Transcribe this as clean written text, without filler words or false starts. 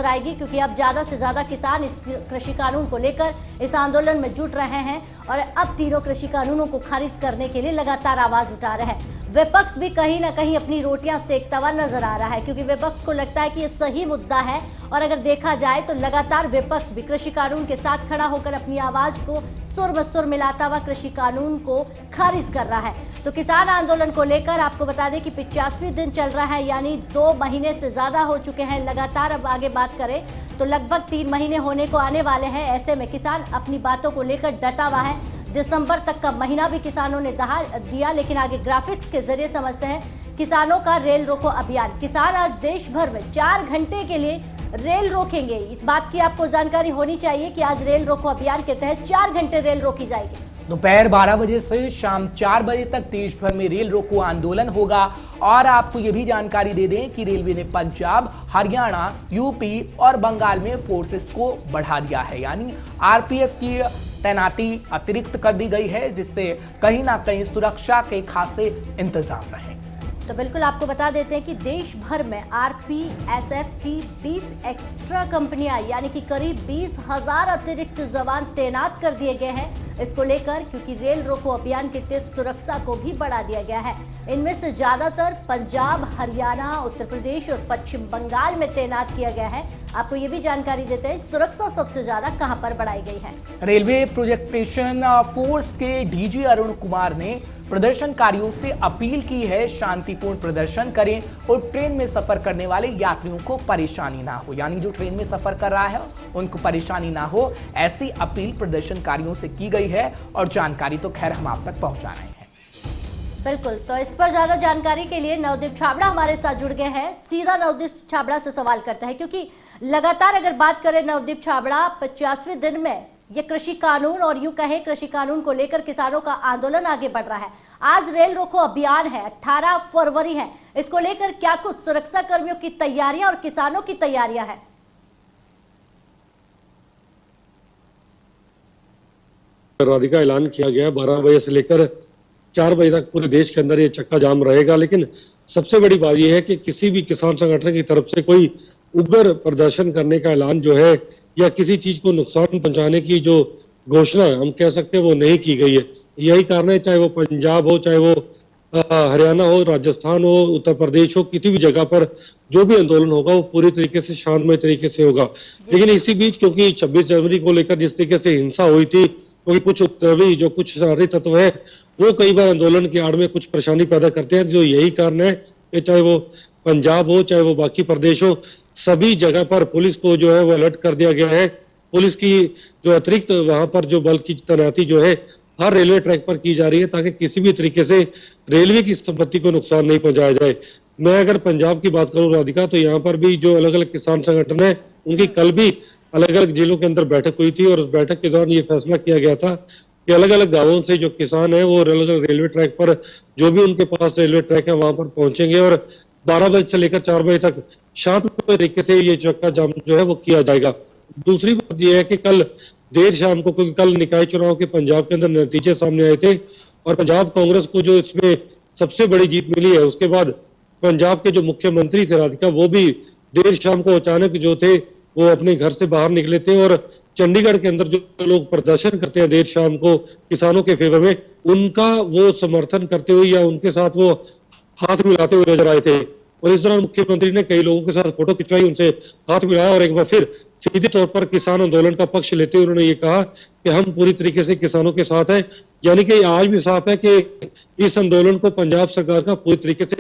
आएगी, क्योंकि अब ज्यादा से ज्यादा किसान इस कृषि कानून को लेकर इस आंदोलन में जुट रहे हैं और अब तीनों कृषि कानूनों को खारिज करने के लिए लगातार आवाज उठा रहे हैं। विपक्ष भी कहीं ना कहीं अपनी रोटियां सेकता हुआ नजर आ रहा है, क्योंकि विपक्ष को लगता है कि ये सही मुद्दा है और अगर देखा जाए तो लगातार विपक्ष भी कृषि कानून के साथ खड़ा होकर अपनी आवाज को सुर ब सुर मिलाता हुआ कृषि कानून को खारिज कर रहा है। तो किसान आंदोलन को लेकर आपको बता दें कि 85वें दिन चल रहा है, यानी 2 महीने से ज्यादा हो चुके हैं लगातार। अब आगे बात करें तो लगभग 3 महीने होने को आने वाले हैं। ऐसे में किसान अपनी बातों को लेकर डटा हुआ है। दिसंबर तक का महीना भी किसानों ने दिया, लेकिन आगे ग्राफिक्स के जरिए समझते हैं किसानों का रेल रोको अभियान। किसान आज देश भर में 4 घंटे के लिए रेल रोकेंगे। इस बात की आपको जानकारी होनी चाहिए कि आज रेल रोको अभियान के तहत 4 घंटे रेल रोकी जाएगी। दोपहर 12 बजे से शाम 4 बजे तक देश भर में रेल रोको आंदोलन होगा। और आपको यह भी जानकारी दे दें कि रेलवे ने पंजाब, हरियाणा, यूपी और बंगाल में फोर्सेस को बढ़ा दिया है, यानी आरपीएफ की तैनाती अतिरिक्त कर दी गई है, जिससे कहीं ना कहीं सुरक्षा के खासे इंतजाम रहे। तो बिल्कुल आपको बता देते हैं कि देश भर में आरपीएफ की 20 एक्स्ट्रा कंपनियां यानी कि करीब 20,000 अतिरिक्त जवान तैनात कर दिए गए हैं इसको लेकर, क्योंकि रेल रोको अभियान के तहत सुरक्षा को भी बढ़ा दिया गया है। इनमें से ज्यादातर पंजाब, हरियाणा, उत्तर प्रदेश और पश्चिम बंगाल में तैनात किया गया है। आपको ये भी जानकारी देते हैं सुरक्षा सबसे ज्यादा कहां पर बढ़ाई गई है। रेलवे प्रोजेक्टेशन फोर्स के डीजी अरुण कुमार ने प्रदर्शनकारियों से अपील की है शांतिपूर्ण प्रदर्शन करें और ट्रेन में सफर करने वाले यात्रियों को परेशानी ना हो, यानी जो ट्रेन में सफर कर रहा है उनको परेशानी ना हो, ऐसी अपील प्रदर्शनकारियों से की गई है। और जानकारी तो खैर हम आप तक पहुंचा रहे हैं। बिल्कुल, तो इस पर ज्यादा जानकारी के लिए नवदीप छाबड़ा हमारे साथ जुड़ गए हैं। सीधा नवदीप छाबड़ा से सवाल करते हैं, क्योंकि लगातार अगर बात करें नवदीप छाबड़ा, 50वें दिन में ये कृषि कानून और यूं कहें कृषि कानून को लेकर किसानों का आंदोलन आगे बढ़ रहा है। आज रेल रोको अभियान है, 18 फरवरी है, इसको लेकर क्या कुछ सुरक्षा कर्मियों की तैयारियां और किसानों की तैयारियां हैं? राधिका ऐलान किया गया 12 बजे से लेकर 4 बजे तक पूरे देश के अंदर ये चक्का जाम रहेगा। लेकिन सबसे बड़ी बात यह है कि किसी भी किसान संगठन की तरफ से कोई उग्र प्रदर्शन करने का ऐलान जो है या किसी चीज को नुकसान पहुंचाने की जो घोषणा हम कह सकते हैं वो नहीं की गई है। यही कारण है, चाहे वो पंजाब हो, चाहे वो हरियाणा हो, राजस्थान हो, उत्तर प्रदेश हो, किसी भी जगह पर जो भी आंदोलन होगा वो पूरी तरीके से शांतमय तरीके से होगा। लेकिन इसी बीच क्योंकि 26 जनवरी को लेकर जिस तरीके से हिंसा हुई थी, क्योंकि कुछ उपद्रवी जो कुछ शरारती तत्व है वो कई बार आंदोलन की आड़ में कुछ परेशानी पैदा करते हैं, जो यही कारण है कि चाहे वो पंजाब हो, चाहे वो बाकी प्रदेश हो, सभी जगह पर पुलिस को जो है वो अलर्ट कर दिया गया है। पुलिस की जो अतिरिक्त वहां पर जो बल की तैनाती जो है हर रेलवे ट्रैक पर की जा रही है, ताकि किसी भी तरीके से रेलवे की संपत्ति को नुकसान नहीं पहुंचाया जाए। मैं अगर पंजाब की बात करूं राधिका, तो यहाँ पर भी जो अलग अलग किसान संगठन है उनकी कल भी अलग अलग जिलों के अंदर बैठक हुई थी और उस बैठक के दौरान ये फैसला किया गया था कि अलग अलग गांवों से जो किसान है वो अलग अलग रेलवे ट्रैक पर, जो भी उनके पास रेलवे ट्रैक है वहां पर पहुंचेंगे और 12 बजे से लेकर 4 बजे तक शांतमय तरीके से ये चक्का जाम जो है वो किया जाएगा। दूसरी बात यह है कि कल देर शाम को, क्योंकि कल निकाय चुनाव के पंजाब के अंदर नतीजे सामने आए थे और पंजाब कांग्रेस को जो इसमें सबसे बड़ी जीत मिली है, उसके बाद पंजाब के जो मुख्यमंत्री थे राधिका, वो भी देर शाम को अचानक जो थे वो अपने घर से बाहर निकले थे और चंडीगढ़ के अंदर जो लोग प्रदर्शन करते हैं देर शाम को किसानों के फेवर में, उनका वो समर्थन करते हुए या उनके साथ वो हाथ मिलाते हुए नजर आए थे। और इस दौरान मुख्यमंत्री ने कई लोगों के साथ फोटो खिंचवाई, उनसे हाथ मिलाया और एक बार फिर सीधे तौर पर किसान आंदोलन का पक्ष लेते हुए उन्होंने ये कहा कि हम पूरी तरीके से किसानों के साथ हैं। यानी कि आज भी साफ है कि इस आंदोलन को पंजाब सरकार का पूरी तरीके से